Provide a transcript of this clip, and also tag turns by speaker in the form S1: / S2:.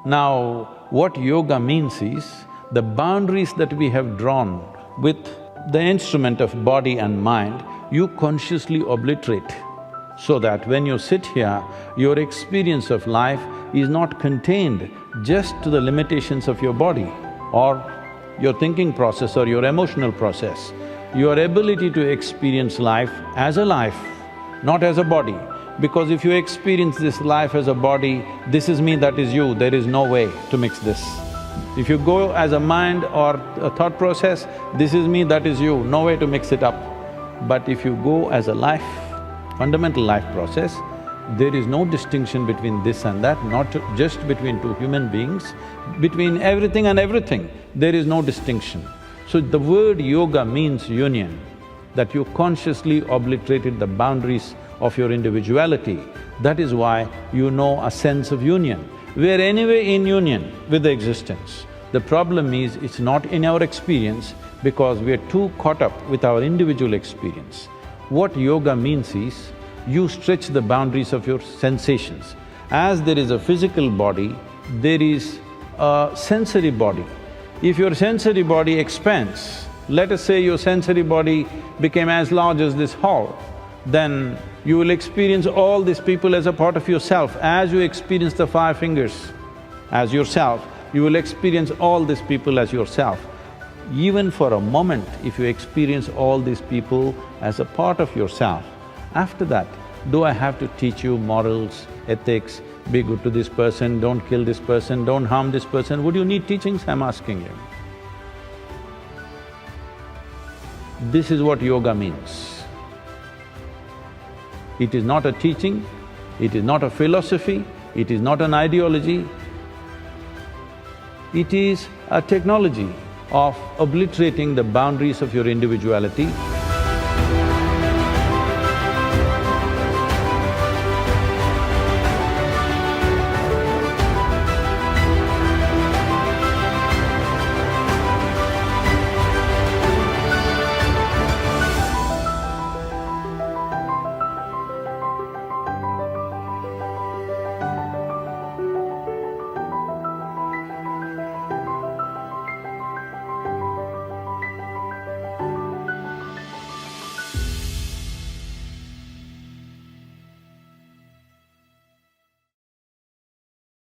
S1: Now, what yoga means is, the boundaries that we have drawn with the instrument of body and mind, you consciously obliterate, so that when you sit here, your experience of life is not contained just to the limitations of your body or your thinking process or your emotional process. Your ability to experience life as a life, not as a body. Because if you experience this life as a body, this is me, that is you, there is no way to mix this. If you go as a mind or a thought process, this is me, that is you, no way to mix it up. But if you go as a life, fundamental life process, there is no distinction between this and that, not just between two human beings, between everything and everything, there is no distinction. So the word yoga means union, that you consciously obliterated the boundaries of your individuality. That is why you know a sense of union. We are anyway in union with the existence. The problem is, it's not in our experience because we are too caught up with our individual experience. What yoga means is, you stretch the boundaries of your sensations. As there is a physical body, there is a sensory body. If your sensory body expands, let us say your sensory body became as large as this hall, then you will experience all these people as a part of yourself. As you experience the five fingers as yourself, you will experience all these people as yourself. Even for a moment, if you experience all these people as a part of yourself, after that, do I have to teach you morals, ethics, be good to this person, don't kill this person, don't harm this person? Would you need teachings? I'm asking you. This is what yoga means. It is not a teaching, it is not a philosophy, it is not an ideology. It is a technology of obliterating the boundaries of your individuality